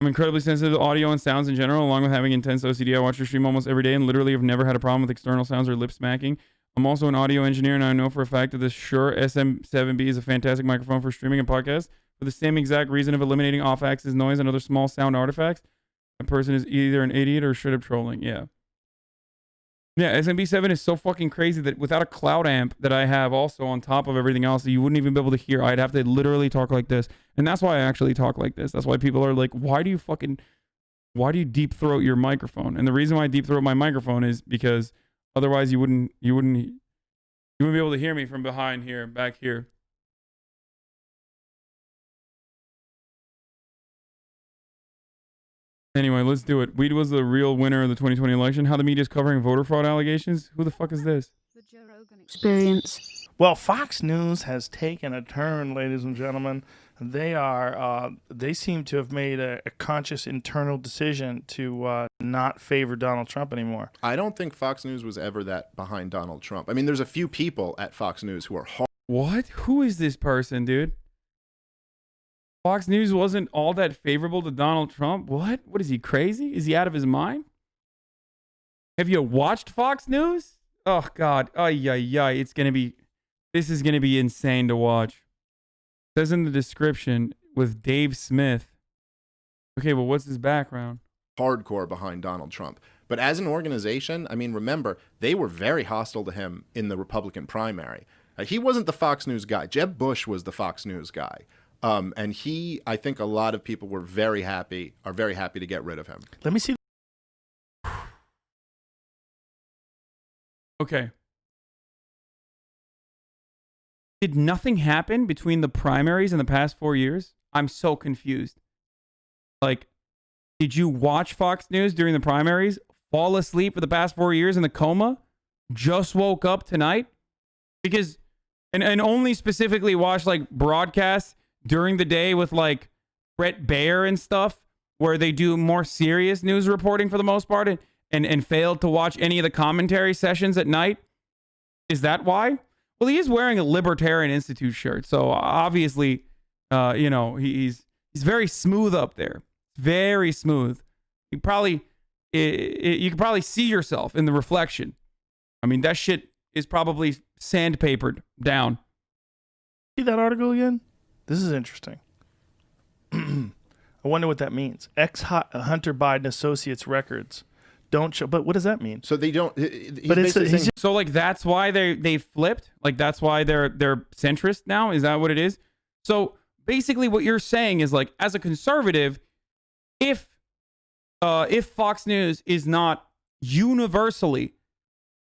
I'm incredibly sensitive to audio and sounds in general, along with having intense OCD. I watch your stream almost every day and literally have never had a problem with external sounds or lip smacking. I'm also an audio engineer, and I know for a fact that the Shure SM7B is a fantastic microphone for streaming and podcasts for the same exact reason of eliminating off-axis noise and other small sound artifacts. A person is either an idiot or straight up trolling. Yeah. Yeah, SMB7 is so fucking crazy that without a cloud amp that I have also on top of everything else, you wouldn't even be able to hear. I'd have to literally talk like this. And that's why I actually talk like this. That's why people are like, why do you deep throat your microphone? And the reason why I deep throat my microphone is because otherwise you wouldn't be able to hear me from behind here, back here. Anyway, let's do it. Weed was the real winner of the 2020 election. How the media's covering voter fraud allegations? Who the fuck is this? The Joe Rogan experience. Well, Fox News has taken a turn, ladies and gentlemen. They seem to have made a conscious internal decision to not favor Donald Trump anymore. I don't think Fox News was ever that behind Donald Trump. I mean, there's a few people at Fox News who are What? Who is this person, dude? Fox News wasn't all that favorable to Donald Trump? What? What is he, crazy? Is he out of his mind? Have you watched Fox News? Oh, God. Ay. This is going to be insane to watch. It says in the description with Dave Smith. Okay, well, what's his background? hardcore behind Donald Trump. But as an organization, I mean, remember, they were very hostile to him in the Republican primary. He wasn't the Fox News guy. Jeb Bush was the Fox News guy. And he, I think a lot of people are very happy to get rid of him. Let me see. Okay. Did nothing happen between the primaries in the past 4 years? I'm so confused. Like, did you watch Fox News during the primaries? Fall asleep for the past 4 years in the coma? Just woke up tonight? Because, and only specifically watch like broadcasts during the day with like Brett Baer and stuff, where they do more serious news reporting for the most part, and failed to watch any of the commentary sessions at night? Is that why? Well, he is wearing a Libertarian Institute shirt, so obviously, you know, he's very smooth up there, very smooth. You probably you can probably see yourself in the reflection. I mean, that shit is probably sandpapered down. See that article again? This is interesting. I wonder what that means. Ex-Hunter Biden Associates records don't show, but what does that mean? So they don't. But it's so like that's why they flipped. Like that's why they're centrist now. Is that what it is? So basically, what you're saying is like, as a conservative, if Fox News is not universally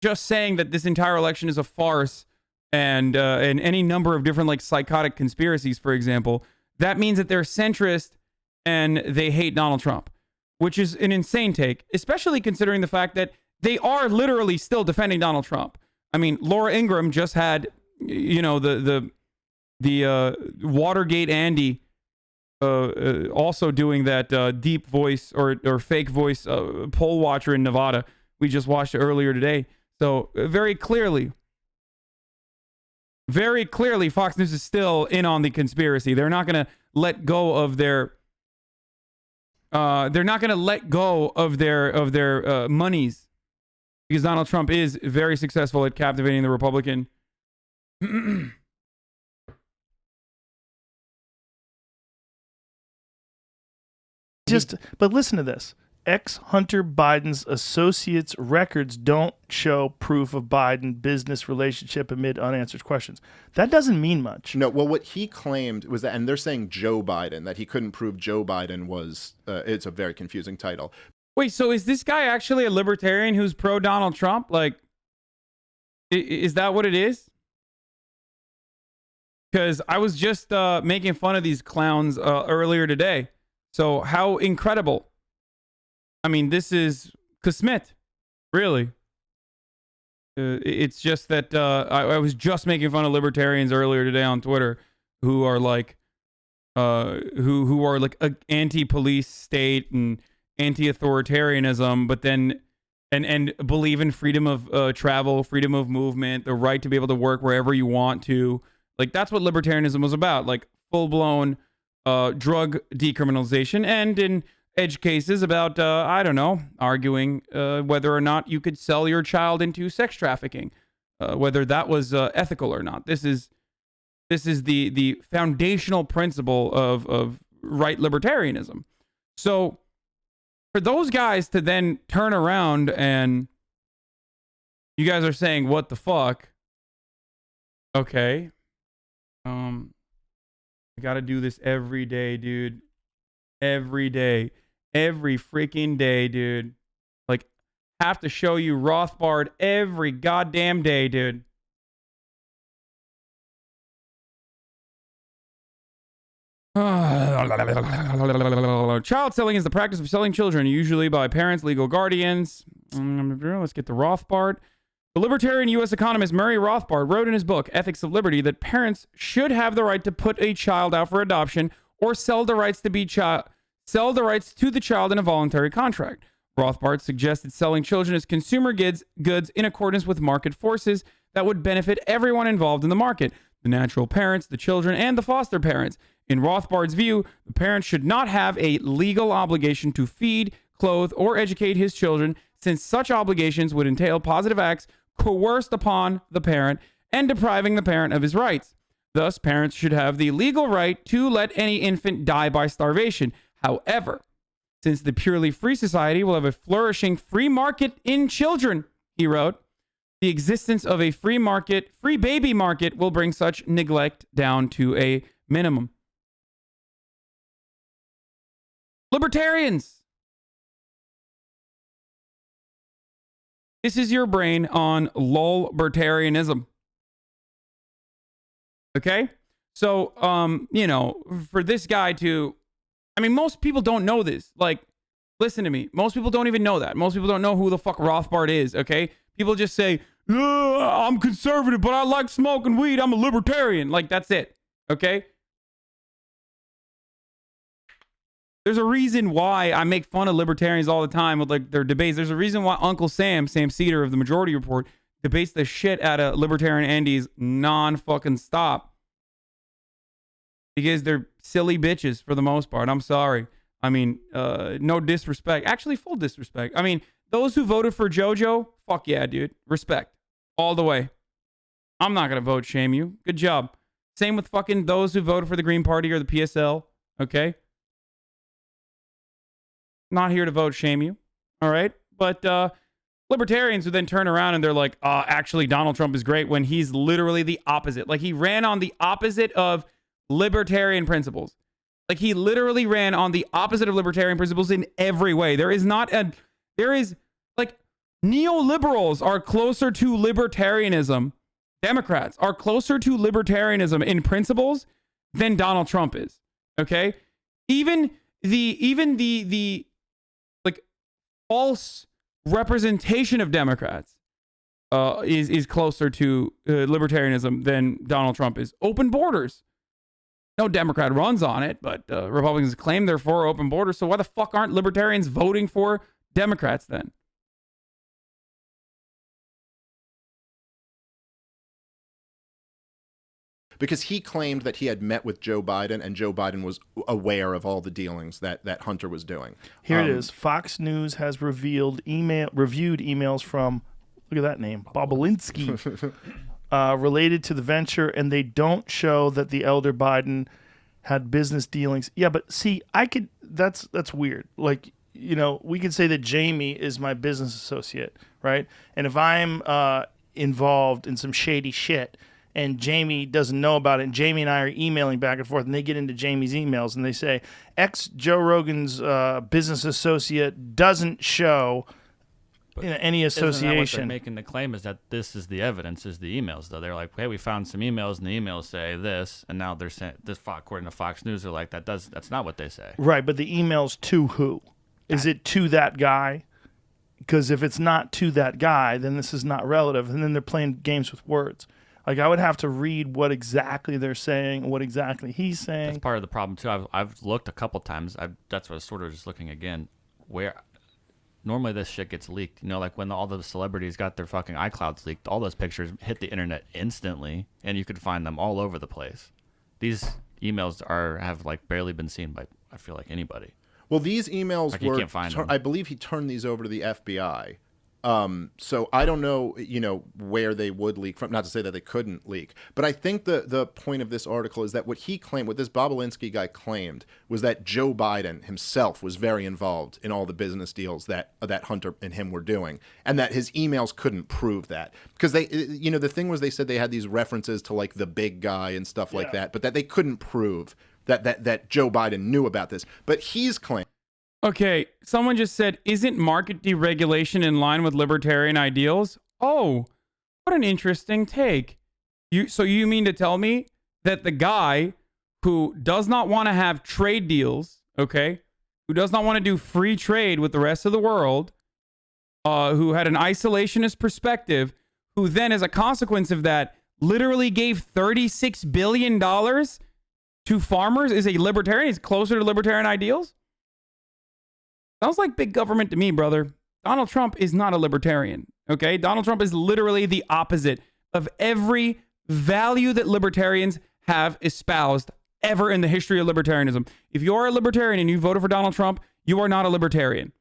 just saying that this entire election is a farce and any number of different like psychotic conspiracies, for example, that means that they're centrist and they hate Donald Trump, which is an insane take, especially considering the fact that they are literally still defending Donald Trump. I mean, Laura Ingraham just had, you know, the Watergate Andy also doing that deep voice or fake voice poll watcher in Nevada. We just watched it earlier today. So very clearly, Fox News is still in on the conspiracy. They're not going to let go of their monies, because Donald Trump is very successful at captivating the Republican. But listen to this. Ex-Hunter Biden's associates' records don't show proof of Biden business relationship amid unanswered questions. That doesn't mean much. No, well, what he claimed was that, and they're saying Joe Biden, that he couldn't prove Joe Biden was, it's a very confusing title. Wait, so is this guy actually a libertarian who's pro-Donald Trump? Like, is that what it is? Because I was just making fun of these clowns earlier today. So how incredible. I mean, this is Kismet, really. It's just that I was just making fun of libertarians earlier today on Twitter, who are like, who are like anti-police state and anti-authoritarianism, but then and believe in freedom of travel, freedom of movement, the right to be able to work wherever you want to. Like that's what libertarianism was about, like full-blown drug decriminalization, and edge cases about, I don't know, arguing whether or not you could sell your child into sex trafficking, whether that was ethical or not. This is the foundational principle of right libertarianism. So for those guys to then turn around and you guys are saying, what the fuck? Okay. I gotta do this every day, dude. Every day. Every freaking day, dude. Like, have to show you Rothbard every goddamn day, dude. Child selling is the practice of selling children, usually by parents, legal guardians. Let's get the Rothbard. The libertarian U.S. economist Murray Rothbard wrote in his book, Ethics of Liberty, that parents should have the right to put a child out for adoption or sell the rights to the child in a voluntary contract. Rothbard suggested selling children as consumer goods in accordance with market forces that would benefit everyone involved in the market, the natural parents, the children, and the foster parents. In Rothbard's view, the parent should not have a legal obligation to feed, clothe, or educate his children, since such obligations would entail positive acts coerced upon the parent and depriving the parent of his rights. Thus, parents should have the legal right to let any infant die by starvation. However, since the purely free society will have a flourishing free market in children, he wrote, the existence of a free baby market will bring such neglect down to a minimum. Libertarians! This is your brain on lolbertarianism. Okay? So, for this guy to... I mean, most people don't know this. Like, listen to me. Most people don't even know that. Most people don't know who the fuck Rothbard is, okay? People just say, I'm conservative, but I like smoking weed. I'm a libertarian. Like, that's it, okay? There's a reason why I make fun of libertarians all the time with like their debates. There's a reason why Uncle Sam Cedar of the Majority Report, debates the shit out of libertarian Andes non-fucking stop. Because they're silly bitches for the most part. I'm sorry. I mean, no disrespect. Actually, full disrespect. I mean, those who voted for JoJo, fuck yeah, dude. Respect. All the way. I'm not going to vote shame you. Good job. Same with fucking those who voted for the Green Party or the PSL. Okay? Not here to vote shame you. All right? But libertarians who then turn around and they're like, actually, Donald Trump is great, when he's literally the opposite. Like, he ran on the opposite of libertarian principles. Like, he literally ran on the opposite of libertarian principles in every way. There is neoliberals are closer to libertarianism. Democrats are closer to libertarianism in principles than Donald Trump is. Okay? Even the like false representation of Democrats is closer to libertarianism than Donald Trump is. Open borders. No Democrat runs on it, but Republicans claim they're for open borders. So why the fuck aren't libertarians voting for Democrats then? Because he claimed that he had met with Joe Biden and Joe Biden was aware of all the dealings that Hunter was doing. Here it is. Fox News has reviewed emails from, look at that name, Bobulinski, related to the venture, and they don't show that the elder Biden had business dealings. Yeah, but see, that's weird. Like, we could say that Jamie is my business associate, right? And if I'm involved in some shady shit, and Jamie doesn't know about it, and Jamie and I are emailing back and forth, and they get into Jamie's emails, and they say, Joe Rogan's business associate doesn't show any association. Isn't that what they're making the claim is that this is the evidence, is the emails, though? They're like, hey, we found some emails, and the emails say this, and now they're saying this. According to Fox News, they're like, that's not what they say. Right, but the emails to who? Is it to that guy? Because if it's not to that guy, then this is not relative, and then they're playing games with words. Like, I would have to read what exactly they're saying, what exactly he's saying. That's part of the problem, too. I've looked a couple times. That's what I was sort of just looking again. Where normally this shit gets leaked. Like when all the celebrities got their fucking iClouds leaked, all those pictures hit the internet instantly, and you could find them all over the place. These emails have like barely been seen by, I feel like, anybody. Well, these emails Like, you can't find them. I believe he turned these over to the FBI. So I don't know, where they would leak from. Not to say that they couldn't leak, but I think the point of this article is that what this Bobulinski guy claimed was that Joe Biden himself was very involved in all the business deals that Hunter and him were doing, and that his emails couldn't prove that because they, the thing was they said they had these references to like the big guy and stuff like that, but that they couldn't prove that Joe Biden knew about this. But he's claimed. Okay, someone just said, isn't market deregulation in line with libertarian ideals? Oh, what an interesting take. So you mean to tell me that the guy who does not want to have trade deals, okay, who does not want to do free trade with the rest of the world, who had an isolationist perspective, who then, as a consequence of that, literally gave $36 billion to farmers, is a libertarian? Is closer to libertarian ideals? Sounds like big government to me, brother. Donald Trump is not a libertarian, okay? Donald Trump is literally the opposite of every value that libertarians have espoused ever in the history of libertarianism. If you are a libertarian and you voted for Donald Trump, you are not a libertarian.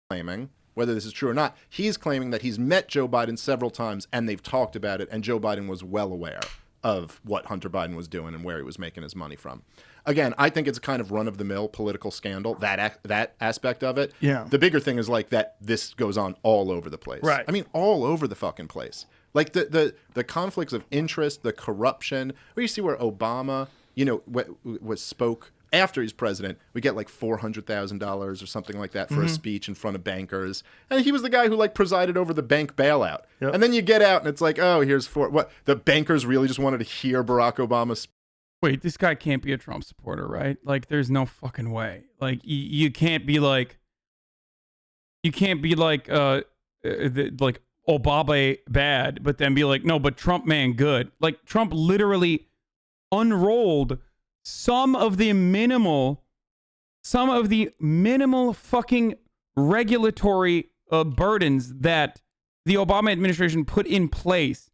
Claiming, whether this is true or not, he's claiming that he's met Joe Biden several times and they've talked about it, and Joe Biden was well aware of what Hunter Biden was doing and where he was making his money from. Again, I think it's a kind of run-of-the-mill political scandal, that aspect of it. Yeah. The bigger thing is like that this goes on all over the place. Right. I mean, all over the fucking place. Like the conflicts of interest, the corruption. Where you see where Obama, spoke after he's president, we get like $400,000 or something like that for a speech in front of bankers. And he was the guy who like presided over the bank bailout. Yep. And then you get out and it's like, oh, here's what the bankers really just wanted to hear Barack Obama speak. Wait, this guy can't be a Trump supporter, right? Like, there's no fucking way. Like, you can't be like Obama bad, but then be like, no, but Trump man good. Like, Trump literally unrolled some of the minimal fucking regulatory burdens that the Obama administration put in place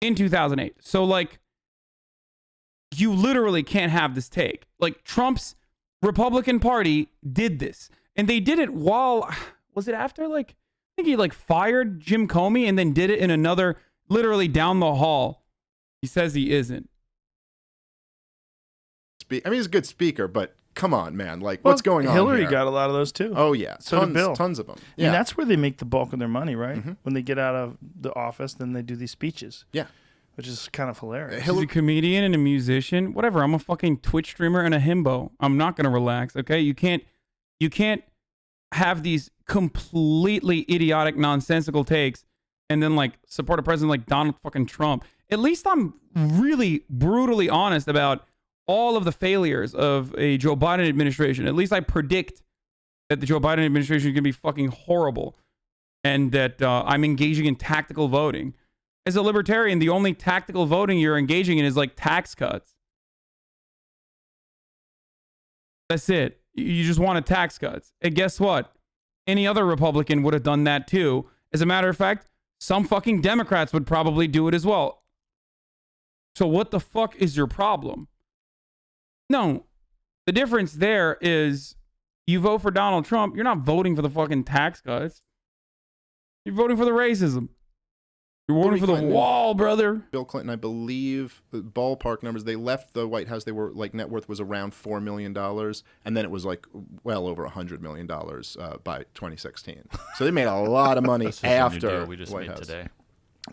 in 2008. So, like, you literally can't have this take. Like, Trump's Republican Party did this. And they did it while, was it after, like, I think he, like, fired Jim Comey and then did it in another, literally down the hall. He says he isn't. I mean, he's a good speaker, but come on, man. Like, what's going on Hillary here? got a lot of those, too. Oh, yeah. So did Bill. Tons of them. Yeah. Yeah. And that's where they make the bulk of their money, right? When they get out of the office, then they do these speeches. Yeah. Which is kind of hilarious. He's a comedian and a musician. Whatever. I'm a fucking Twitch streamer and a himbo. I'm not going to relax, okay? You can't have these completely idiotic, nonsensical takes and then, like, support a president like Donald fucking Trump. At least I'm really brutally honest about all of the failures of a Joe Biden administration. At least I predict that the Joe Biden administration is going to be fucking horrible and that I'm engaging in tactical voting. As a libertarian, the only tactical voting you're engaging in is like tax cuts. That's it. You just want tax cuts. And guess what? Any other Republican would have done that too. As a matter of fact, some fucking Democrats would probably do it as well. So what the fuck is your problem? No, the difference there is you vote for Donald Trump, you're not voting for the fucking tax cuts. You're voting for the racism. You're voting for the wall, brother. Bill Clinton, I believe, the ballpark numbers, they left the White House, they were like net worth was around $4 million, and then it was like well over $100 million by 2016. So they made a lot of money after we just White made House. today.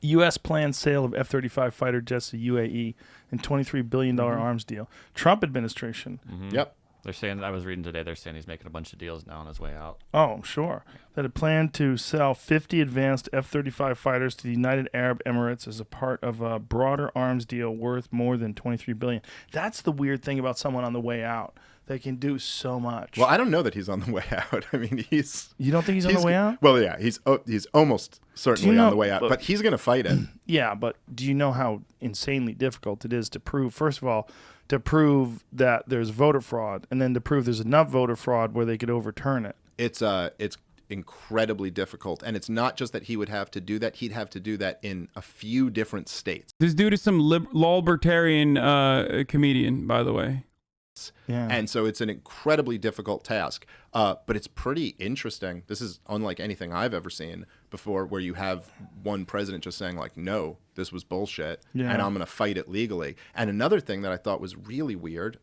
U.S. planned sale of F-35 fighter jets to UAE and $23 billion arms deal. Trump administration. Yep. They're saying, I was reading today, they're saying he's making a bunch of deals now on his way out. Oh, sure. That had planned to sell 50 advanced F-35 fighters to the United Arab Emirates as a part of a broader arms deal worth more than $23 billion. That's the weird thing about someone on the way out. They can do so much. Well, I don't know that he's on the way out. I mean, You don't think he's on the way out? Well, yeah, he's almost certainly on the way out, but he's going to fight it. Yeah, but do you know how insanely difficult it is to prove, first of all, to prove that there's voter fraud, and then to prove there's enough voter fraud where they could overturn it? It's incredibly difficult. And it's not just that he would have to do that. He'd have to do that in a few different states. This dude is some libertarian comedian, by the way. Yeah. And so it's an incredibly difficult task. But it's pretty interesting. This is unlike anything I've ever seen before, where you have one president just saying, like, no, this was bullshit, Yeah. and I'm going to fight it legally. And another thing that I thought was really weird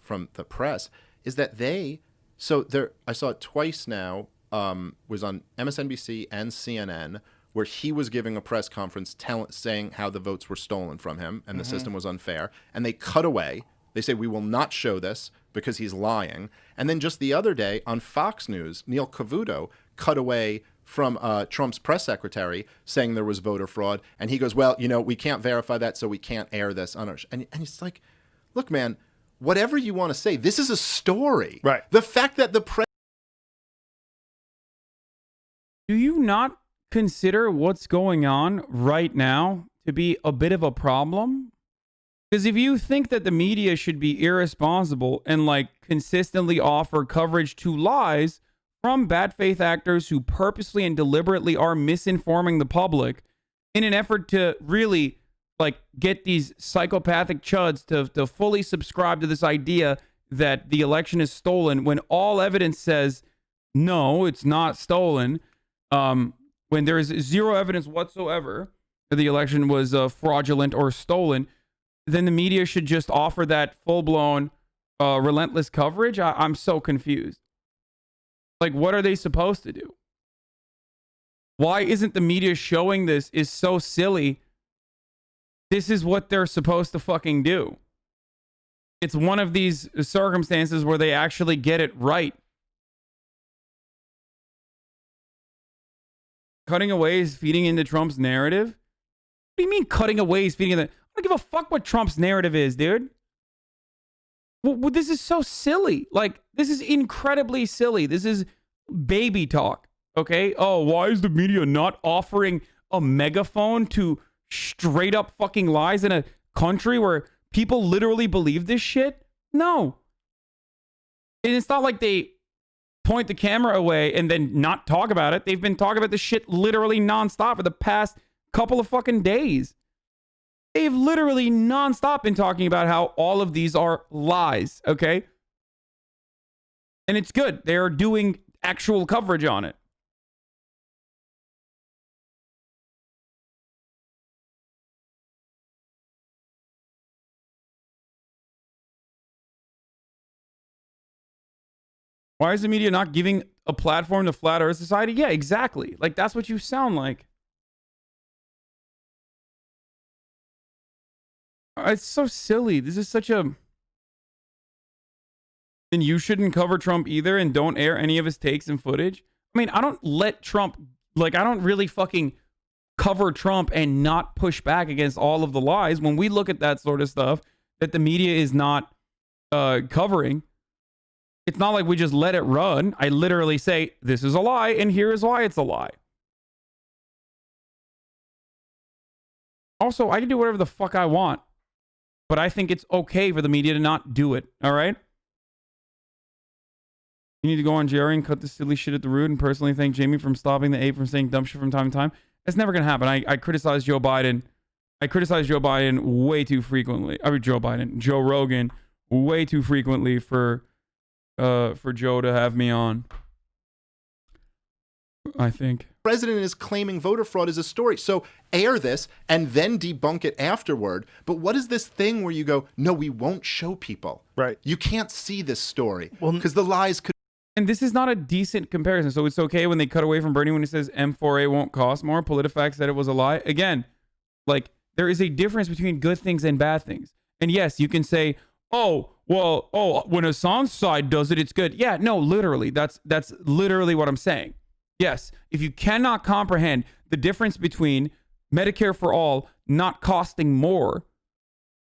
from the press is that I saw it twice now, was on MSNBC and CNN, where he was giving a press conference saying how the votes were stolen from him and the system was unfair. And they cut away. They say, we will not show this because he's lying. And then just the other day on Fox News, Neil Cavuto cut away from Trump's press secretary saying there was voter fraud. And he goes, well, we can't verify that, so we can't air this on our and it's like, look, man, whatever you want to say, this is a story. Right. The fact that the press... Do you not consider what's going on right now to be a bit of a problem? Because if you think that the media should be irresponsible and consistently offer coverage to lies from bad faith actors who purposely and deliberately are misinforming the public in an effort to really get these psychopathic chuds to fully subscribe to this idea that the election is stolen, when all evidence says no, it's not stolen, when there is zero evidence whatsoever that the election was fraudulent or stolen, then the media should just offer that full-blown, relentless coverage? I'm so confused. What are they supposed to do? Why isn't the media showing this is so silly? This is what they're supposed to fucking do. It's one of these circumstances where they actually get it right. Cutting away is feeding into Trump's narrative? What do you mean cutting away is feeding into... I don't give a fuck what Trump's narrative is, dude. Well, this is so silly. This is incredibly silly. This is baby talk, okay? Oh, why is the media not offering a megaphone to straight up fucking lies in a country where people literally believe this shit? No. And it's not like they point the camera away and then not talk about it. They've been talking about this shit literally nonstop for the past couple of fucking days. They've literally nonstop been talking about how all of these are lies, okay? And it's good. They're doing actual coverage on it. Why is the media not giving a platform to Flat Earth Society? Yeah, exactly. That's what you sound like. It's so silly. This is such a... Then you shouldn't cover Trump either and don't air any of his takes and footage. I mean, I don't let Trump... I don't really fucking cover Trump and not push back against all of the lies when we look at that sort of stuff that the media is not covering. It's not like we just let it run. I literally say, this is a lie, and here is why it's a lie. Also, I can do whatever the fuck I want. But I think it's okay for the media to not do it. All right? You need to go on Jerry and cut the silly shit at the root and personally thank Jamie from stopping the ape from saying dumb shit from time to time. That's never going to happen. I criticize Joe Biden. I criticize Joe Biden way too frequently. Joe Rogan way too frequently for Joe to have me on. I think. President is claiming voter fraud is a story. So air this and then debunk it afterward. But what is this thing where you go, no, we won't show people. Right. You can't see this story Well, because the lies could... And this is not a decent comparison. So it's okay when they cut away from Bernie when he says M4A won't cost more. PolitiFact said it was a lie. Again, there is a difference between good things and bad things. And yes, you can say, when Hasan's side does it, it's good. Yeah, no, literally. That's literally what I'm saying. Yes, if you cannot comprehend the difference between Medicare for all not costing more,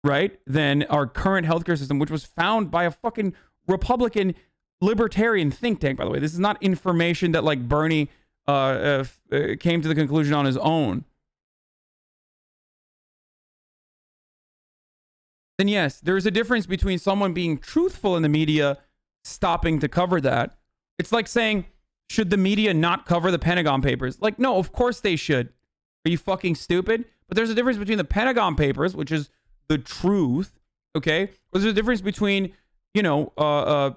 right, than our current healthcare system, which was found by a fucking Republican libertarian think tank, by the way. This is not information that Bernie came to the conclusion on his own. Then yes, there's a difference between someone being truthful in the media stopping to cover that. It's like saying should the media not cover the Pentagon Papers? Like, no, of course they should. Are you fucking stupid? But there's a difference between the Pentagon Papers, which is the truth, okay? There's a difference between, you know,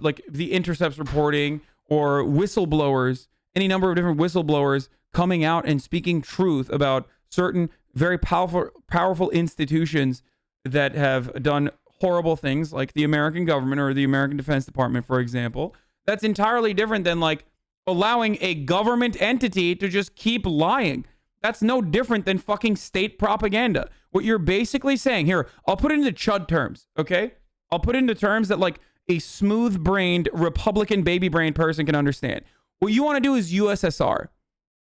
like the Intercepts reporting or whistleblowers, any number of different whistleblowers coming out and speaking truth about certain very powerful institutions that have done horrible things, like the American government or the American Defense Department, for example. That's entirely different than like allowing a government entity to just keep lying. That's no different than fucking state propaganda. What you're basically saying here, I'll put it into chud terms, okay? I'll put it into terms that like a smooth-brained Republican baby brain person can understand. What you want to do is USSR,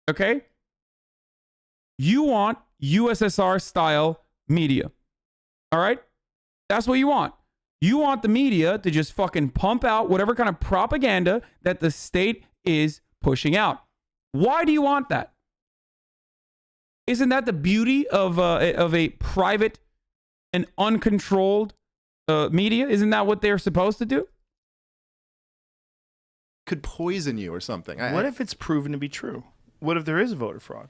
okay? You want USSR style media, all right? That's what you want. You want the media to just fucking pump out whatever kind of propaganda that the state is pushing out. Why do you want that? Isn't that the beauty of a private and uncontrolled media? Isn't that what they're supposed to do? Could poison you or something. What if it's proven to be true? What if there is voter fraud?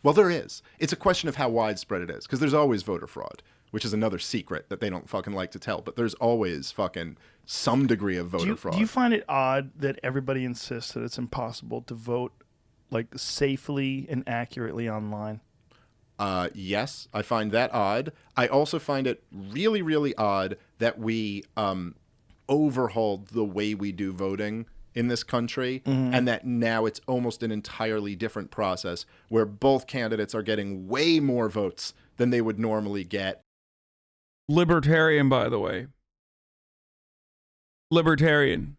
Well, there is. It's a question of how widespread it is, because there's always voter fraud, which is another secret that they don't fucking like to tell. But there's always fucking some degree of voter fraud. Do you find it odd that everybody insists that it's impossible to vote like safely and accurately online? Yes, I find that odd. I also find it really, really odd that we overhauled the way we do voting in this country, and that now it's almost an entirely different process where both candidates are getting way more votes than they would normally get. Libertarian, by the way. Libertarian.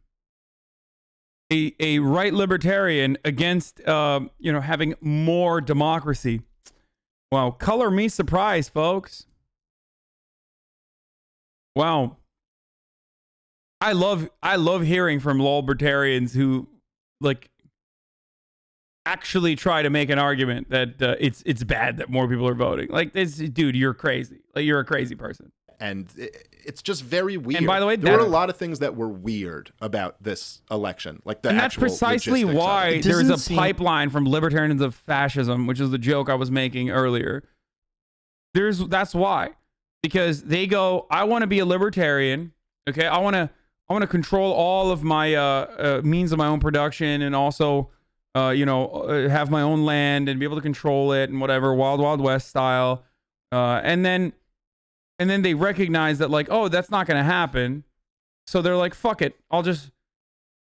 A right libertarian against, having more democracy. Wow. Color me surprised, folks. Wow. I love hearing from libertarians who like actually try to make an argument that it's bad that more people are voting. Like this, dude, you're crazy. Like you're a crazy person. And it's just very weird. And by the way, there were a lot of things that were weird about this election, like the and actual that's precisely logistics of why it. there's a pipeline from libertarians of fascism, which is the joke I was making earlier. That's why, because they go, I want to be a libertarian. Okay, I want to control all of my means of my own production, and also, have my own land and be able to control it and whatever, Wild Wild West style. And then they recognize that like, oh, that's not going to happen. So they're like, fuck it. I'll just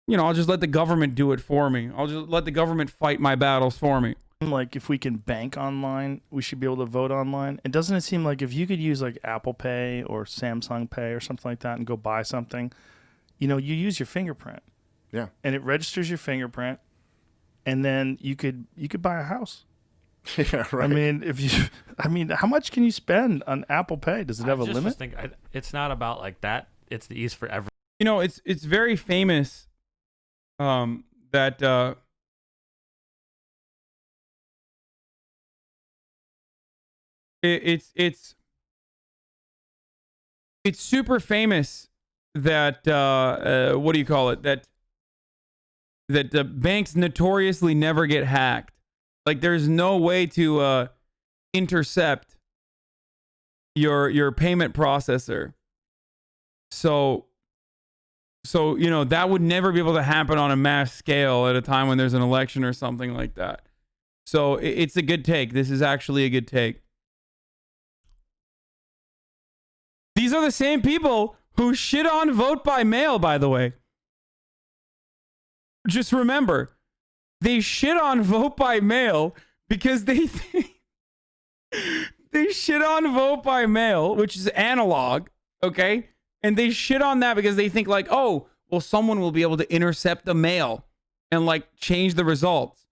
let the government do it for me. I'll just let the government fight my battles for me. Like if we can bank online, we should be able to vote online. And doesn't it seem like if you could use like Apple Pay or Samsung Pay or something like that and go buy something, you use your fingerprint. Yeah. And it registers your fingerprint, and then you could buy a house. Yeah, right. I mean, how much can you spend on Apple Pay? Does it have a limit? It's not about like that. It's the ease for everyone. It's very famous that it's super famous that what do you call it, that the banks notoriously never get hacked. Like there's no way to intercept your payment processor. So that would never be able to happen on a mass scale at a time when there's an election or something like that. So it's a good take. This is actually a good take. These are the same people who shit on vote by mail, by the way. Just remember, they shit on vote by mail because they shit on vote by mail, which is analog, okay? And they shit on that because they think like, oh, well, someone will be able to intercept the mail and like change the results.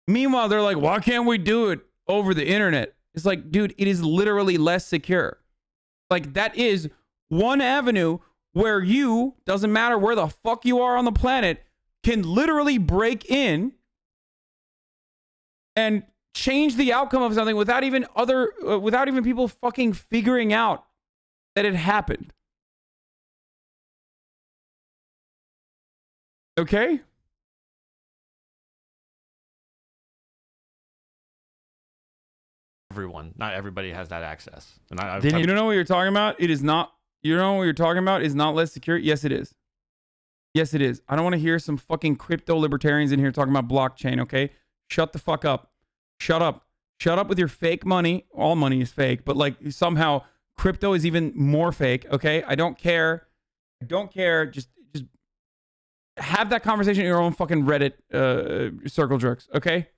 Meanwhile, they're like, why can't we do it over the internet? It's like, dude, it is literally less secure. Like that is one avenue where you, doesn't matter where the fuck you are on the planet, can literally break in and change the outcome of something without even people fucking figuring out that it happened. Okay? everyone. Not everybody has that access. And You don't know what you're talking about? It is not. You don't know what you're talking about? Is not less secure? Yes, it is. Yes, it is. I don't want to hear some fucking crypto libertarians in here talking about blockchain, okay? Shut the fuck up. Shut up. Shut up with your fake money. All money is fake, but like somehow crypto is even more fake, okay? I don't care. I don't care. Just have that conversation in your own fucking Reddit circle jerks, okay?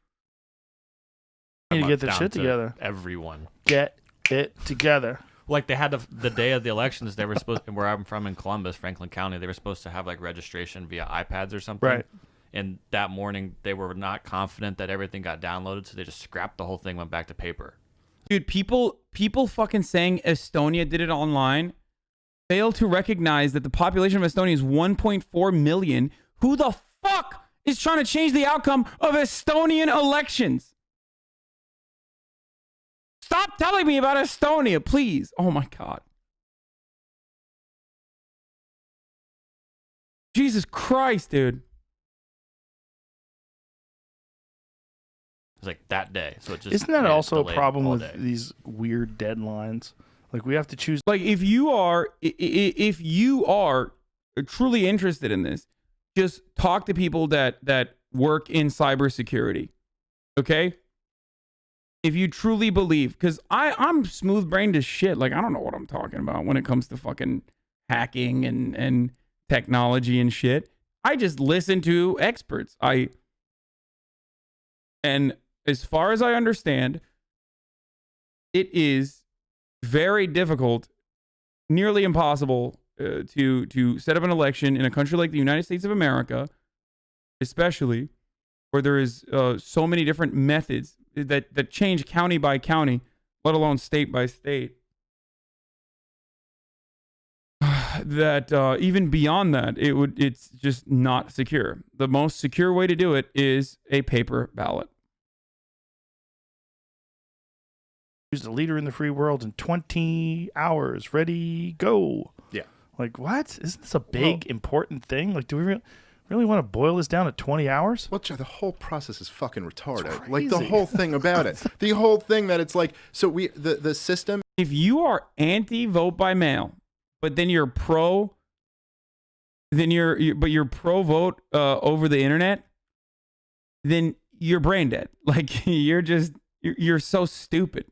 You need to get the shit together. Everyone. Get it together. Like they had the day of the elections, they were supposed, where I'm from in Columbus, Franklin County, they were supposed to have like registration via iPads or something. Right. And that morning, they were not confident that everything got downloaded, so they just scrapped the whole thing, went back to paper. Dude, people fucking saying Estonia did it online fail to recognize that the population of Estonia is 1.4 million. Who the fuck is trying to change the outcome of Estonian elections? Stop telling me about Estonia, please. Oh my God. Jesus Christ, dude. It's like that day. So it just Isn't that also a problem with day. these weird deadlines? Like we have to choose. Like if you are truly interested in this, just talk to people that work in cybersecurity. Okay? If you truly believe, because I'm smooth brained as shit. Like I don't know what I'm talking about when it comes to fucking hacking and technology and shit. I just listen to experts. And as far as I understand, it is very difficult, nearly impossible to set up an election in a country like the United States of America, especially where there is so many different methods that change county by county, let alone state by state. That even beyond that, it's just not secure. The most secure way to do it is a paper ballot. Choose the leader in the free world in 20 hours. Ready, go. Yeah. Like what? Isn't this a big important thing? Like, do we really want to boil this down to 20 hours? Well, the whole process is fucking retarded. It's Like the crazy. whole thing about it. The whole thing that it's like, so the system. If you are anti-vote by mail, but then you're pro, you're pro-vote over the internet, then you're brain dead. Like you're so stupid.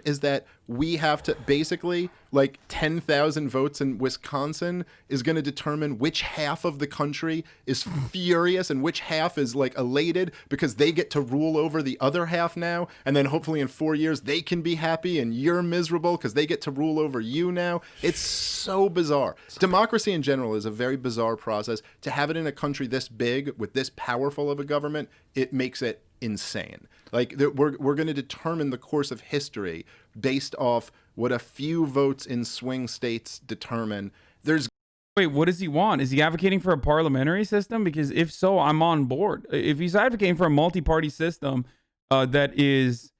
Is that we have to basically like 10,000 votes in Wisconsin is going to determine which half of the country is furious and which half is like elated because they get to rule over the other half now, and then hopefully in 4 years they can be happy and you're miserable because they get to rule over you now. It's so bizarre. Democracy in general is a very bizarre process. To have it in a country this big with this powerful of a government, it makes it insane. Like we're going to determine the course of history based off what a few votes in swing states determine. Wait, what does he want? Is he advocating for a parliamentary system? Because if so, I'm on board. If he's advocating for a multi-party system that is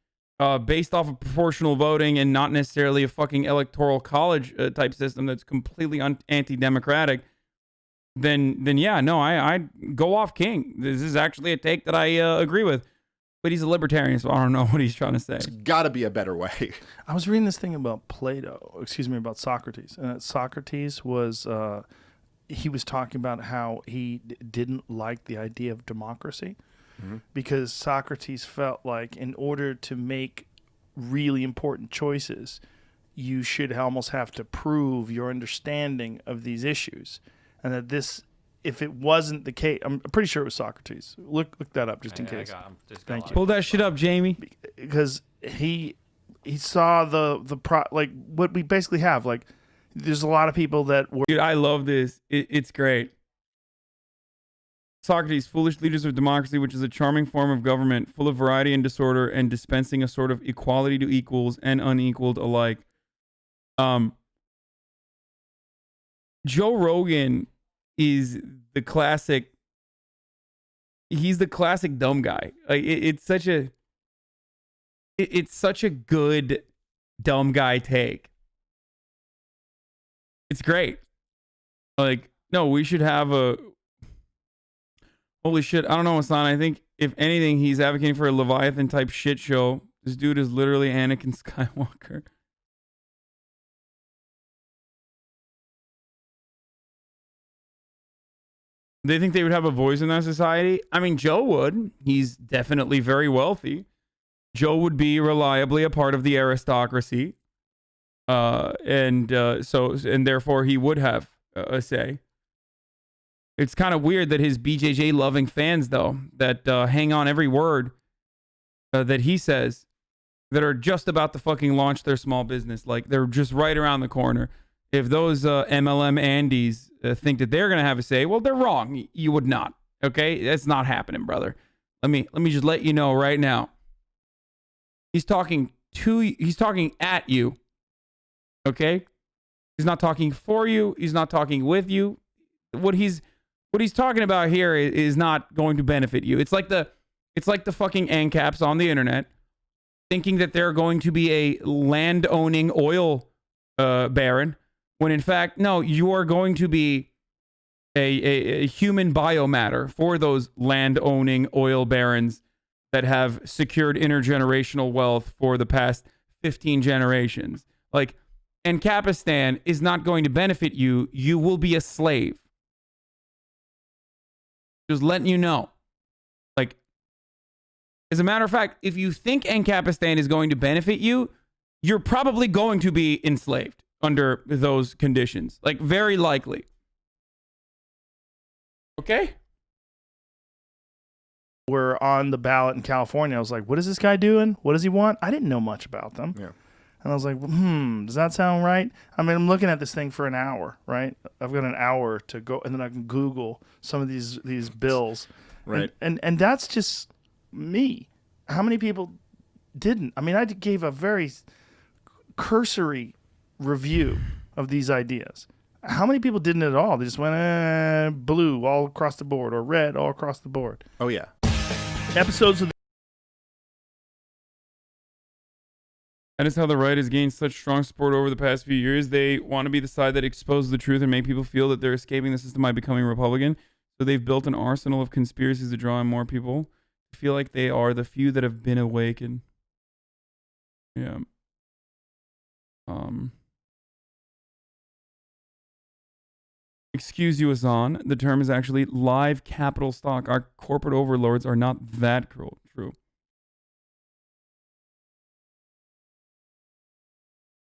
based off of proportional voting and not necessarily a fucking electoral college type system that's completely anti-democratic, then yeah, no, I go off king. This is actually a take that I agree with. But he's a libertarian, so I don't know what he's trying to say. There's got to be a better way. I was reading this thing about about Socrates. And Socrates was, he was talking about how he didn't like the idea of democracy because Socrates felt like in order to make really important choices, you should almost have to prove your understanding of these issues. And that this, if it wasn't the case, I'm pretty sure it was Socrates. Look that up just in case. Thank you. Pull that shit up, Jamie. Because he saw like what we basically have. Like there's a lot of people that were. Dude, I love this. It's great. Socrates, foolish leaders of democracy, which is a charming form of government, full of variety and disorder, and dispensing a sort of equality to equals and unequaled alike. Joe Rogan is the classic. He's the classic dumb guy. Like it's such a good dumb guy take. It's great. Like, no, we should have a Holy shit. I don't know, Hasan. I think, if anything, he's advocating for a Leviathan type shit show. This dude is literally Anakin Skywalker. They think they would have a voice in that society? I mean, Joe would. He's definitely very wealthy. Joe would be reliably a part of the aristocracy. And therefore he would have a say. It's kind of weird that his BJJ loving fans, though, that hang on every word that he says, that are just about to fucking launch their small business. Like, they're just right around the corner. If those MLM Andes think that they're going to have a say, well, they're wrong. You would not. Okay? That's not happening, brother. Let me just let you know right now. He's talking at you. Okay? He's not talking for you. He's not talking with you. What he's talking about here is not going to benefit you. It's like the fucking ANCAPs on the internet thinking that they're going to be a land-owning oil baron, when in fact, no, you are going to be a human biomatter for those land-owning oil barons that have secured intergenerational wealth for the past 15 generations. Like, Ancapistan is not going to benefit you. You will be a slave. Just letting you know. Like, as a matter of fact, if you think Ancapistan is going to benefit you, you're probably going to be enslaved under those conditions. Like, very likely. Okay? Were on the ballot in California. I was like, what is this guy doing? What does he want? I didn't know much about them. Yeah. And I was like, does that sound right? I mean, I'm looking at this thing for an hour, right? I've got an hour to go, and then I can Google some of these bills. Right. And that's just me. How many people didn't? I mean, I gave a very cursory review of these ideas. How many people didn't at all? They just went blue all across the board or red all across the board. Oh, yeah. Episodes of That is how the right has gained such strong support over the past few years. They want to be the side that exposes the truth and make people feel that they're escaping the system by becoming Republican. So they've built an arsenal of conspiracies to draw in more people to feel like they are the few that have been awakened. Yeah. Excuse you, Hasan. The term is actually live capital stock. Our corporate overlords are not that true.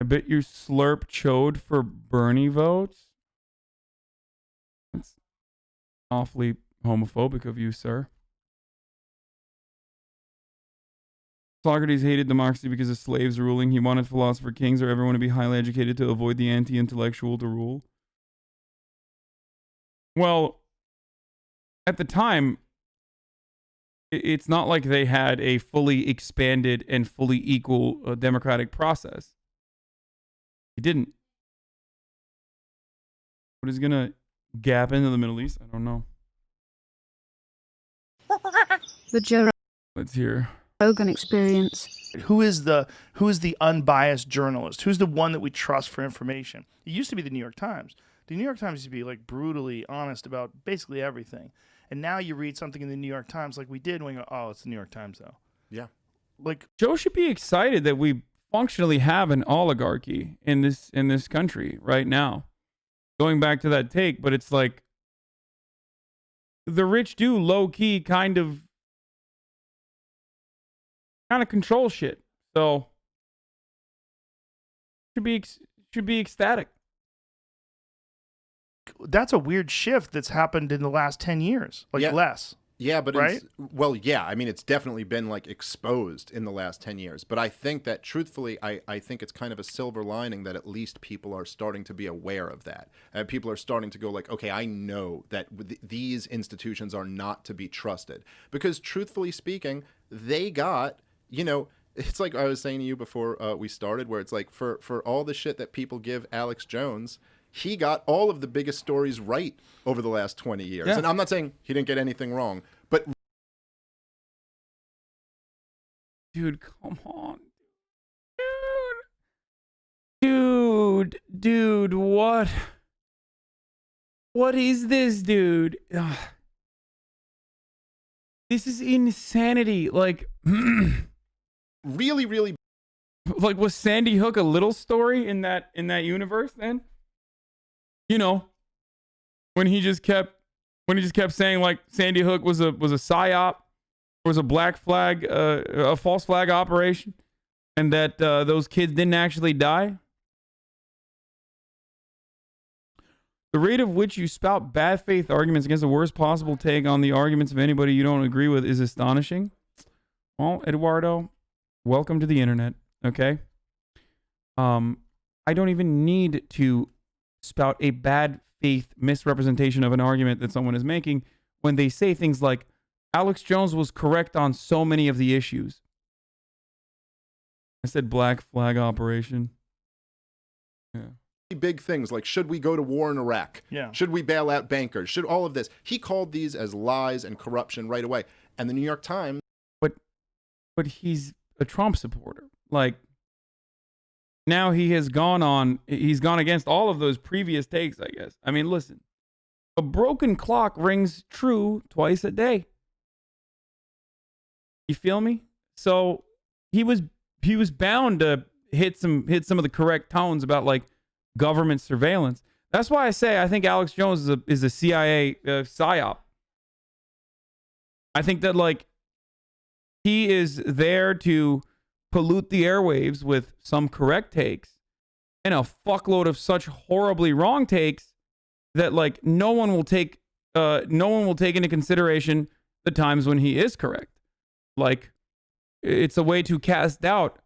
I bet you slurp chode for Bernie votes. That's awfully homophobic of you, sir. Socrates hated democracy because of slaves ruling. He wanted philosopher kings or everyone to be highly educated to avoid the anti-intellectual to rule. Well, at the time, it's not like they had a fully expanded and fully equal democratic process. He didn't. What is gonna gap into the Middle East? I don't know. The Joe Let's hear. Rogan Experience. who is the unbiased journalist? Who's the one that we trust for information? It used to be the New York Times. The New York Times used to be like brutally honest about basically everything. And now you read something in the New York Times like we did and we go, oh, it's the New York Times though. Yeah. Like Joe should be excited that we functionally have an oligarchy in this country right now. Going back to that take, but it's like the rich do low key kind of control shit. So should be ecstatic. that's a weird shift that's happened in the last 10 years. Like less. Yeah, but right? I mean, it's definitely been like exposed in the last 10 years. But I think that truthfully, I think it's kind of a silver lining that at least people are starting to be aware of that. People are starting to go like, okay, I know that these institutions are not to be trusted. Because truthfully speaking, they got, it's like I was saying to you before we started, where it's like for all the shit that people give Alex Jones, he got all of the biggest stories right over the last 20 years. Yeah. And I'm not saying he didn't get anything wrong, but... Dude, come on. Dude, what? What is this, dude? Ugh. This is insanity. Like, Really, really. like, was Sandy Hook a little story in that universe then? You know, when he just kept saying like Sandy Hook was a psyop, was a black flag, a false flag operation, and that those kids didn't actually die. The rate of which you spout bad faith arguments against the worst possible take on the arguments of anybody you don't agree with is astonishing. Well, Eduardo, welcome to the internet. Okay. I don't even need to spout a bad faith misrepresentation of an argument that someone is making when they say things like Alex Jones was correct on so many of the issues. I said black flag operation. Yeah. Big things like, should we go to war in Iraq? Yeah. Should we bail out bankers? Should all of this? He called these as lies and corruption right away. And the New York Times. But he's a Trump supporter. Like, now he's gone against all of those previous takes, I guess. I mean, listen, a broken clock rings true twice a day. You feel me? So he was bound to hit some of the correct tones about like government surveillance. That's why I say I think Alex Jones is a CIA psyop. I think that like he is there to pollute the airwaves with some correct takes and a fuckload of such horribly wrong takes that like no one will take into consideration the times when he is correct. Like, it's a way to cast doubt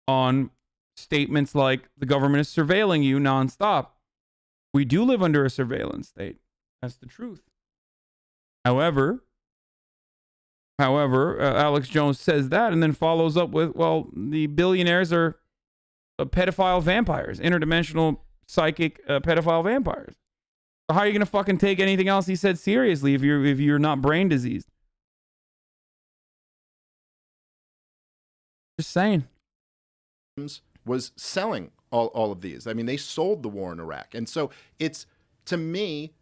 on statements like the government is surveilling you nonstop. We do live under a surveillance state. That's the truth. However, Alex Jones says that and then follows up with, well, the billionaires are pedophile vampires, interdimensional psychic pedophile vampires. So how are you going to fucking take anything else he said seriously if you're not brain diseased? Just saying. Was selling all of these. I mean, they sold the war in Iraq. And so it's, to me,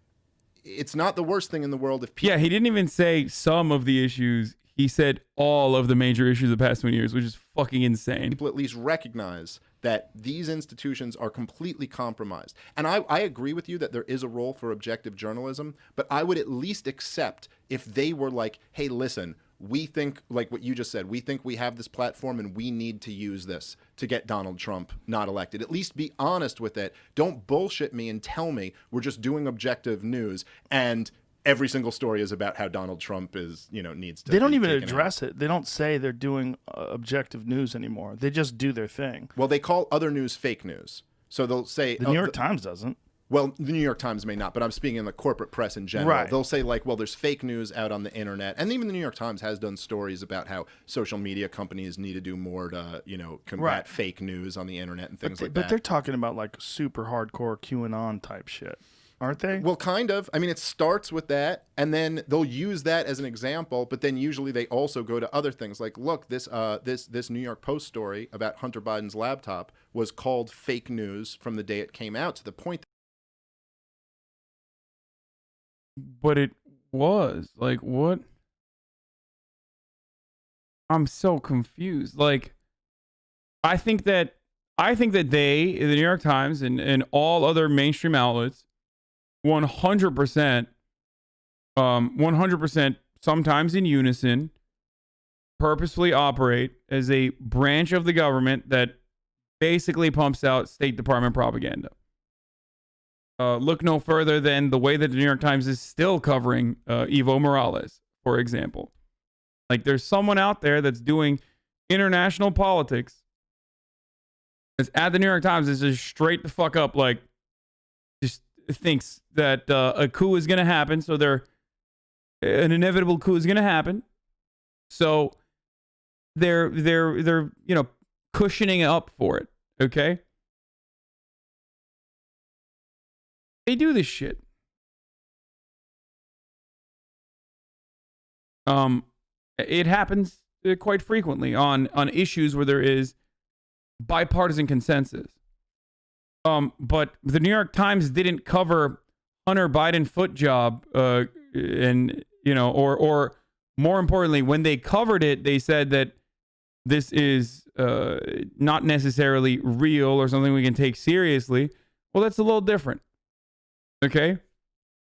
it's not the worst thing in the world if people... Yeah, he didn't even say some of the issues. He said all of the major issues of the past 20 years, which is fucking insane. People at least recognize that these institutions are completely compromised. And I agree with you that there is a role for objective journalism, but I would at least accept if they were like, hey, listen, we think, like what you just said, we think we have this platform and we need to use this to get Donald Trump not elected. At least be honest with it. Don't bullshit me and tell me we're just doing objective news and every single story is about how Donald Trump is, needs to. They don't even address it. They don't say they're doing objective news anymore. They just do their thing. Well, they call other news fake news. So they'll say the New York Times doesn't. Well, the New York Times may not, but I'm speaking in the corporate press in general. Right. They'll say like, well, there's fake news out on the internet. And even the New York Times has done stories about how social media companies need to do more to, combat fake news on the internet and things like that. But they're talking about like super hardcore QAnon type shit, aren't they? Well, kind of. I mean, it starts with that, and then they'll use that as an example, but then usually they also go to other things. Like, look, this New York Post story about Hunter Biden's laptop was called fake news from the day it came out, to the point But it was like, what? I'm so confused. Like, I think that they, the New York Times and all other mainstream outlets, 100%, sometimes in unison, purposefully operate as a branch of the government that basically pumps out State Department propaganda. Look no further than the way that the New York Times is still covering Evo Morales, for example. Like, there's someone out there that's doing international politics that's at the New York Times is just straight the fuck up, like, just thinks that a coup is going to happen. So an inevitable coup is going to happen. So they're cushioning up for it. Okay. They do this shit. It happens quite frequently on issues where there is bipartisan consensus. But the New York Times didn't cover Hunter Biden foot job, or more importantly, when they covered it, they said that this is not necessarily real or something we can take seriously. Well, that's a little different. Okay?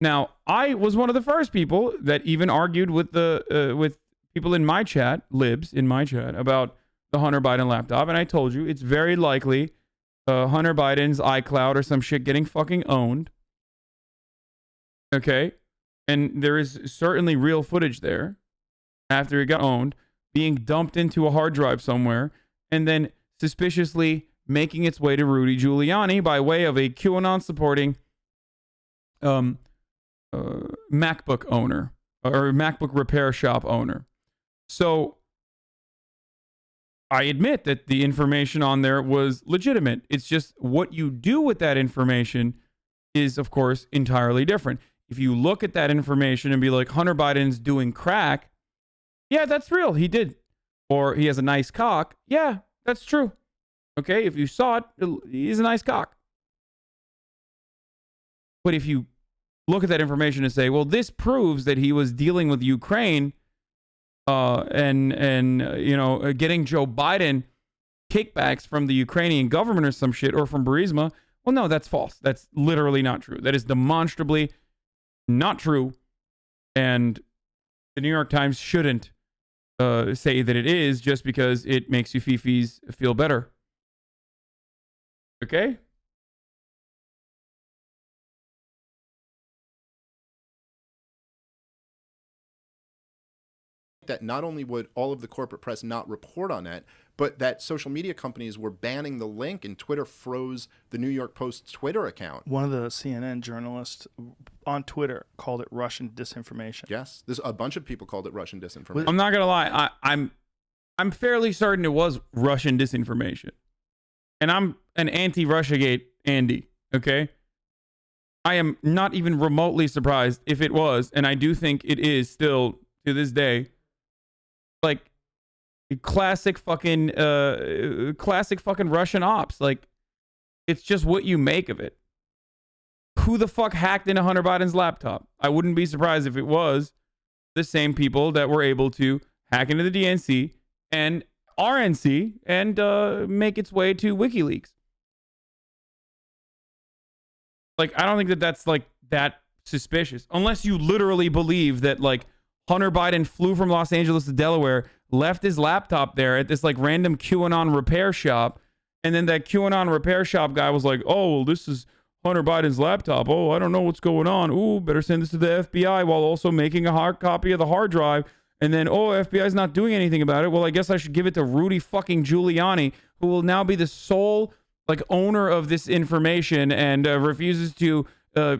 Now, I was one of the first people that even argued with with people in my chat, libs in my chat, about the Hunter Biden laptop. And I told you, it's very likely Hunter Biden's iCloud or some shit getting fucking owned. Okay? And there is certainly real footage there after it got owned, being dumped into a hard drive somewhere, and then suspiciously making its way to Rudy Giuliani by way of a QAnon supporting MacBook owner or MacBook repair shop owner. So I admit that the information on there was legitimate. It's just what you do with that information is, of course, entirely different. If you look at that information and be like, Hunter Biden's doing crack, yeah, that's real. He did. Or he has a nice cock. Yeah, that's true. Okay, if you saw it, he's a nice cock. But if you look at that information and say, well, this proves that he was dealing with Ukraine and getting Joe Biden kickbacks from the Ukrainian government or some shit, or from Burisma, well, no, that's false. That's literally not true. That is demonstrably not true. And the New York Times shouldn't say that it is just because it makes you fifis feel better. Okay? That not only would all of the corporate press not report on it, but that social media companies were banning the link, and Twitter froze the New York Post's Twitter account. One of the CNN journalists on Twitter called it Russian disinformation. Yes, a bunch of people called it Russian disinformation. I'm not gonna lie, I'm fairly certain it was Russian disinformation, and I'm an anti-Russiagate Andy. Okay, I am not even remotely surprised if it was, and I do think it is still to this day, like classic fucking Russian ops. Like, it's just what you make of it. Who the fuck hacked into Hunter Biden's laptop? I wouldn't be surprised if it was the same people that were able to hack into the DNC and RNC and make its way to WikiLeaks. Like, I don't think that that's like that suspicious, unless you literally believe that like Hunter Biden flew from Los Angeles to Delaware, left his laptop there at this like random QAnon repair shop, and then that QAnon repair shop guy was like, oh, well, this is Hunter Biden's laptop. Oh, I don't know what's going on. Ooh, better send this to the FBI, while also making a hard copy of the hard drive. And then, oh, FBI's not doing anything about it. Well, I guess I should give it to Rudy fucking Giuliani, who will now be the sole like owner of this information and refuses to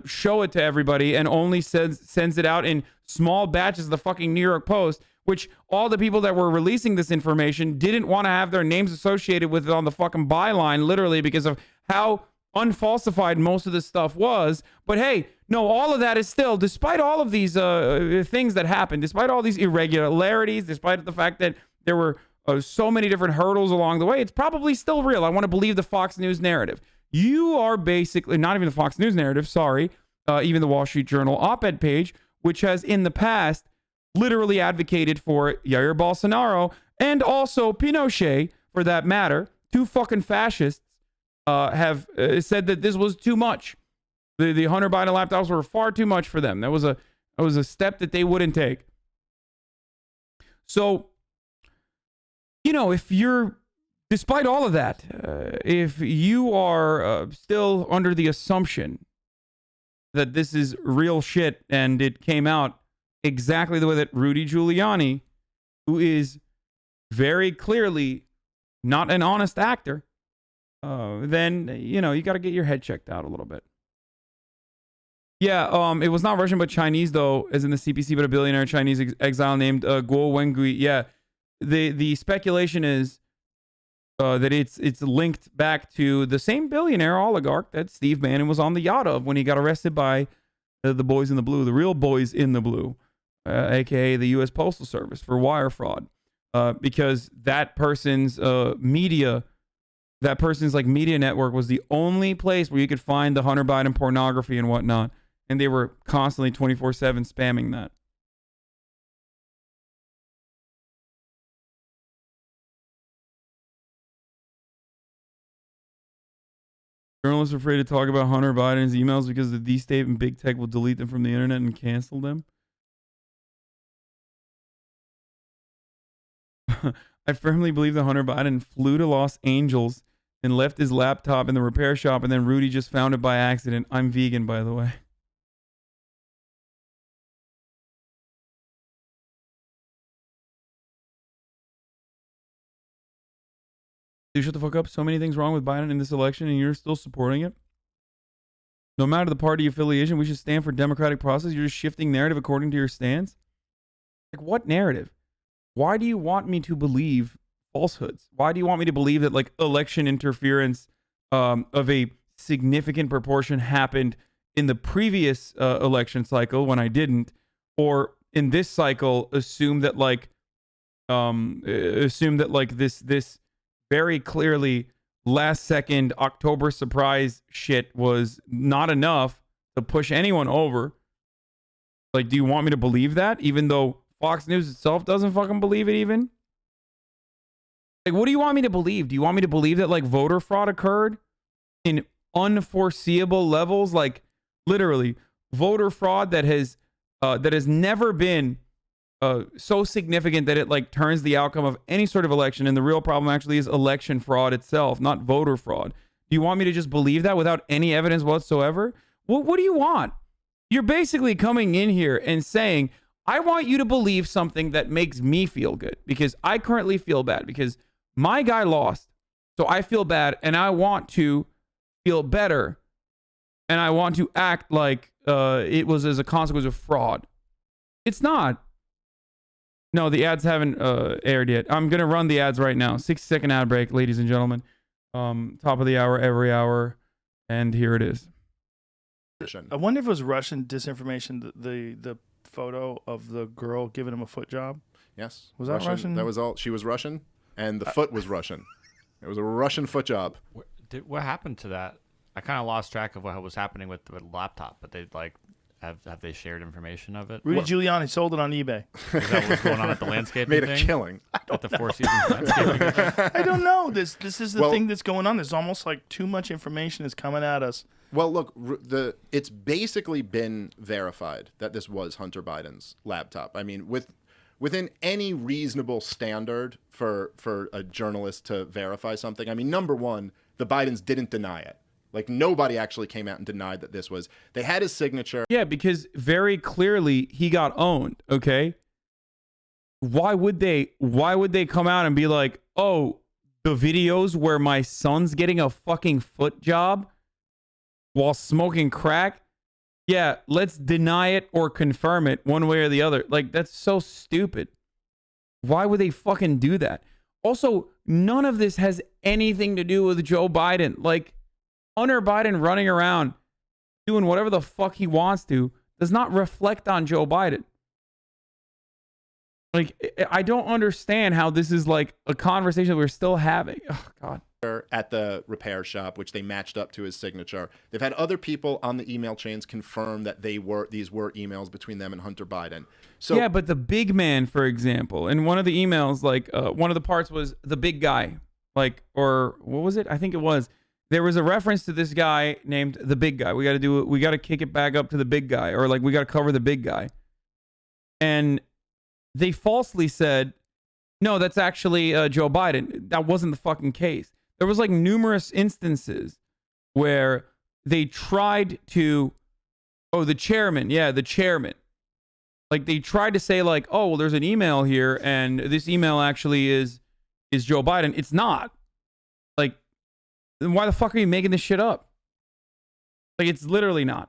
show it to everybody, and only sends it out in small batches of the fucking New York Post, which all the people that were releasing this information didn't want to have their names associated with it on the fucking byline, literally because of how unfalsified most of this stuff was. But hey, no, all of that is still, despite all of these things that happened, despite all these irregularities, despite the fact that there were so many different hurdles along the way, it's probably still real. I want to believe the Fox News narrative. You are basically, not even the Fox News narrative, sorry, even the Wall Street Journal op-ed page, which has in the past literally advocated for Jair Bolsonaro and also Pinochet, for that matter. Two fucking fascists have said that this was too much. The Hunter Biden laptops were far too much for them. That was a step that they wouldn't take. So, you know, if you're, despite all of that, if you are still under the assumption that this is real shit and it came out exactly the way that Rudy Giuliani, who is very clearly not an honest actor, then, you know, you got to get your head checked out a little bit. Yeah, it was not Russian but Chinese, though, as in the CPC, but a billionaire Chinese exile named Guo Wengui. Yeah, the speculation is that it's linked back to the same billionaire oligarch that Steve Bannon was on the yacht of when he got arrested by the boys in the blue, the real boys in the blue, aka the U.S. Postal Service, for wire fraud, because that person's media network was the only place where you could find the Hunter Biden pornography and whatnot, and they were constantly 24/7 spamming that. Journalists are afraid to talk about Hunter Biden's emails because the D-State and big tech will delete them from the internet and cancel them. I firmly believe that Hunter Biden flew to Los Angeles and left his laptop in the repair shop, and then Rudy just found it by accident. I'm vegan, by the way. Dude, shut the fuck up. So many things wrong with Biden in this election, and you're still supporting it. No matter the party affiliation, we should stand for democratic process. You're just shifting narrative according to your stance. Like, what narrative? Why do you want me to believe falsehoods? Why do you want me to believe that, like, election interference of a significant proportion happened in the previous election cycle when I didn't, or in this cycle assume that this very clearly last second October surprise shit was not enough to push anyone over? Like, do you want me to believe that, even though Fox News itself doesn't fucking believe it even? Like, what do you want me to believe? Do you want me to believe that, like, voter fraud occurred in unforeseeable levels? Like, literally, voter fraud that has never been so significant that it, like, turns the outcome of any sort of election. And the real problem actually is election fraud itself, not voter fraud. Do you want me to just believe that without any evidence whatsoever? What do you want? You're basically coming in here and saying, I want you to believe something that makes me feel good, because I currently feel bad because my guy lost. So I feel bad and I want to feel better. And I want to act like it was as a consequence of fraud. It's not. No, the ads haven't aired yet. I'm going to run the ads right now. 6-second ad break, ladies and gentlemen. Top of the hour, every hour. And here it is. I wonder if it was Russian disinformation, the photo of the girl giving him a foot job. Yes. Was that Russian? That was all. She was Russian, and the foot was Russian. It was a Russian foot job. What happened to that? I kind of lost track of what was happening with the laptop, but they have they shared information of it? Rudy Giuliani sold it on eBay. Is that what's going on at the landscaping Made a thing? killing. At the Four Seasons landscaping. I don't know. This is the thing that's going on. There's almost like too much information is coming at us. Well, look, it's basically been verified that this was Hunter Biden's laptop. I mean, within any reasonable standard for a journalist to verify something. I mean, number one, the Bidens didn't deny it. Like, nobody actually came out and denied that this was. They had his signature. Yeah, because very clearly he got owned, okay? Why would they come out and be like, "Oh, the videos where my son's getting a fucking foot job while smoking crack? Yeah, let's deny it or confirm it one way or the other." Like, that's so stupid. Why would they fucking do that? Also, none of this has anything to do with Joe Biden. Like, Hunter Biden running around doing whatever the fuck he wants to does not reflect on Joe Biden. Like, I don't understand how this is like a conversation that we're still having. Oh, God. At the repair shop, which they matched up to his signature. They've had other people on the email chains confirm that these were emails between them and Hunter Biden. So yeah, but the big man, for example, in one of the emails, like one of the parts was the big guy, like, or what was it? I think it was. There was a reference to this guy named the big guy. We got to do it. We got to kick it back up to the big guy, or like we got to cover the big guy. And they falsely said, no, that's actually Joe Biden. That wasn't the fucking case. There was like numerous instances where they tried to, the chairman. Yeah, the chairman. Like, they tried to say like, oh, well, there's an email here, and this email actually is Joe Biden. It's not. Like, then why the fuck are you making this shit up? Like, it's literally not.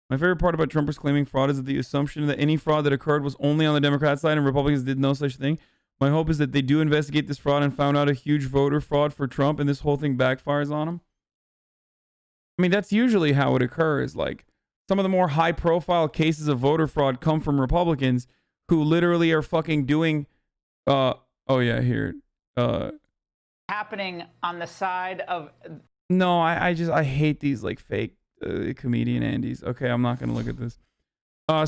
My favorite part about Trumpers claiming fraud is that the assumption that any fraud that occurred was only on the Democrat side and Republicans did no such thing. My hope is that they do investigate this fraud and found out a huge voter fraud for Trump and this whole thing backfires on him. I mean, that's usually how it occurs. Like, some of the more high profile cases of voter fraud come from Republicans who literally are fucking doing, happening on the side of. No, I hate these like fake comedian Andys. Okay, I'm not going to look at this.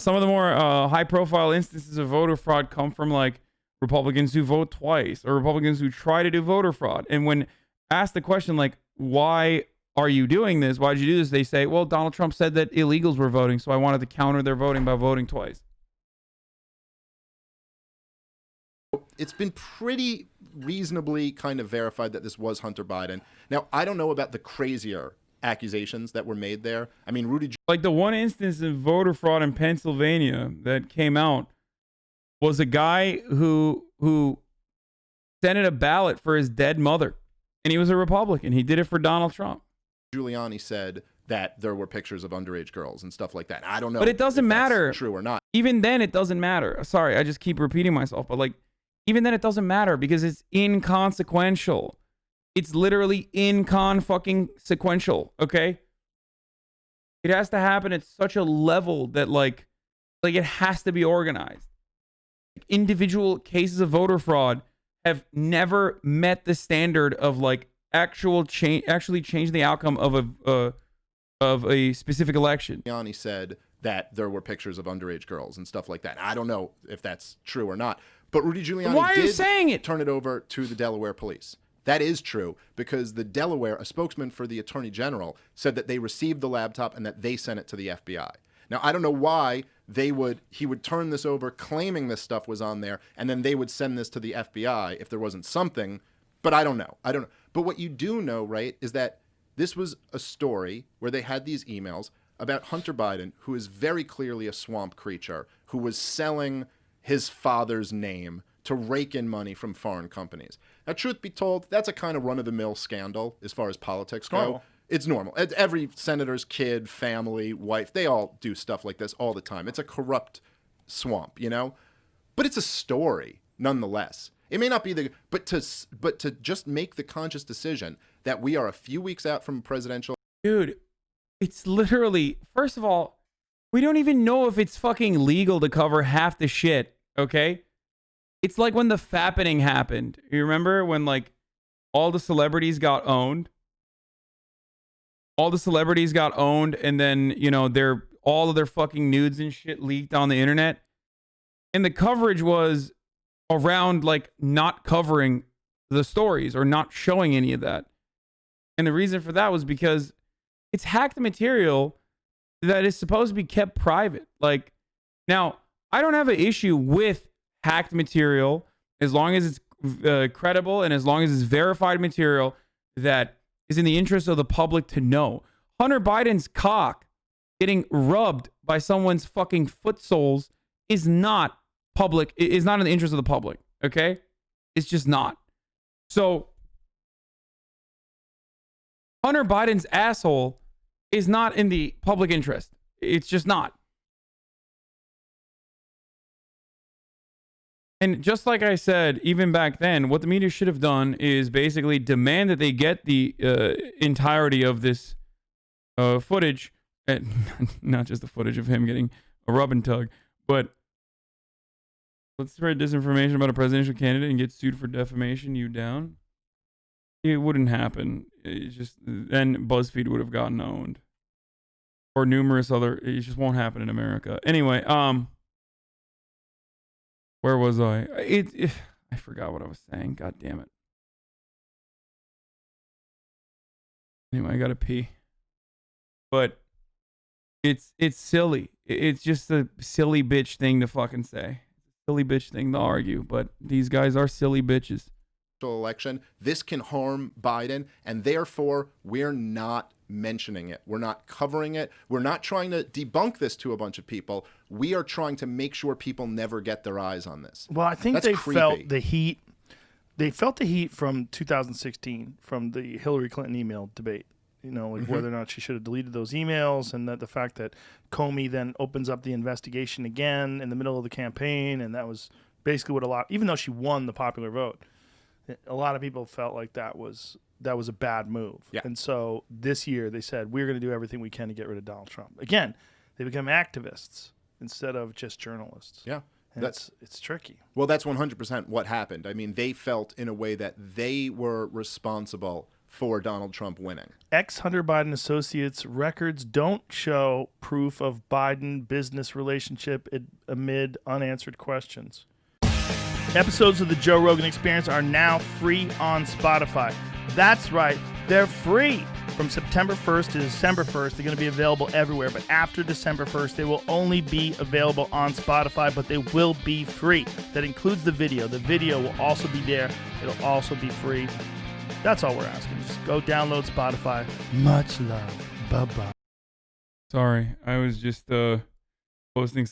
Some of the more high profile instances of voter fraud come from like Republicans who vote twice or Republicans who try to do voter fraud. And when asked the question, like, why are you doing this? Why did you do this? They say, well, Donald Trump said that illegals were voting, so I wanted to counter their voting by voting twice. It's been pretty reasonably kind of verified that this was Hunter Biden. Now, I don't know about the crazier accusations that were made there. I mean, Like the one instance of voter fraud in Pennsylvania that came out was a guy who sent in a ballot for his dead mother, and he was a Republican. He did it for Donald Trump. Giuliani said that there were pictures of underage girls and stuff like that. I don't know. But it doesn't if that's matter. True or not. Even then, it doesn't matter. Sorry, I just keep repeating myself, but like, even then, it doesn't matter because it's inconsequential. It's literally inconsequential. Okay, it has to happen at such a level that like it has to be organized. Individual cases of voter fraud have never met the standard of like actually change the outcome of a specific election. Giuliani said that there were pictures of underage girls and stuff like that. I don't know if that's true or not. But Rudy Giuliani Why are you saying it? Turn it over to the Delaware police. That is true because the Delaware, a spokesman for the Attorney General, said that they received the laptop and that they sent it to the FBI. Now, I don't know why he would turn this over claiming this stuff was on there and then they would send this to the FBI if there wasn't something, but I don't know. But what you do know, right, is that this was a story where they had these emails about Hunter Biden, who is very clearly a swamp creature, who was selling his father's name to rake in money from foreign companies. Now, truth be told, that's a kind of run-of-the-mill scandal as far as politics go. Normal. It's normal. Every senator's kid, family, wife, they all do stuff like this all the time. It's a corrupt swamp, you know? But it's a story, nonetheless. It may not be but to just make the conscious decision that we are a few weeks out from a presidential... Dude, it's literally, first of all, we don't even know if it's fucking legal to cover half the shit, okay? It's like when the fappening happened. You remember when like all the celebrities got owned? All the celebrities got owned and then, you know, all of their fucking nudes and shit leaked on the internet. And the coverage was around like not covering the stories or not showing any of that. And the reason for that was because it's hacked material that is supposed to be kept private. Like, now, I don't have an issue with hacked material as long as it's credible and as long as it's verified material that is in the interest of the public to know. Hunter Biden's cock getting rubbed by someone's fucking foot soles is not public. It is not in the interest of the public. Okay? It's just not. So, Hunter Biden's asshole is not in the public interest. It's just not. And just like I said, even back then, what the media should have done is basically demand that they get the entirety of this footage, not just the footage of him getting a rub and tug, but let's spread disinformation about a presidential candidate and get sued for defamation. You down? It wouldn't happen. It's just then BuzzFeed would have gotten owned, or numerous other. It just won't happen in America. Anyway, where was I? I forgot what I was saying. God damn it. Anyway, I gotta pee. But it's silly. It's just a silly bitch thing to fucking say. Silly bitch thing to argue. But these guys are silly bitches. Election, this can harm Biden, and therefore we're not mentioning it. We're not covering it. We're not trying to debunk this to a bunch of people. We are trying to make sure people never get their eyes on this. Well, I think That's they creepy. felt the heat. They felt the heat from 2016, from the Hillary Clinton email debate. You know, like whether or not she should have deleted those emails, and that the fact that Comey then opens up the investigation again in the middle of the campaign, and that was basically what even though she won the popular vote, a lot of people felt like that was a bad move. Yeah. And so this year they said, we're going to do everything we can to get rid of Donald Trump. Again, they become activists instead of just journalists. Yeah. And it's tricky. Well, that's 100% what happened. I mean, they felt in a way that they were responsible for Donald Trump winning. Ex-Hunter Biden associates records don't show proof of Biden business relationship amid unanswered questions. Episodes of the Joe Rogan Experience are now free on Spotify. That's right. They're free. From September 1st to December 1st, they're going to be available everywhere. But after December 1st, they will only be available on Spotify, but they will be free. That includes the video. The video will also be there. It'll also be free. That's all we're asking. Just go download Spotify. Much love. Bye-bye. Sorry, I was just posting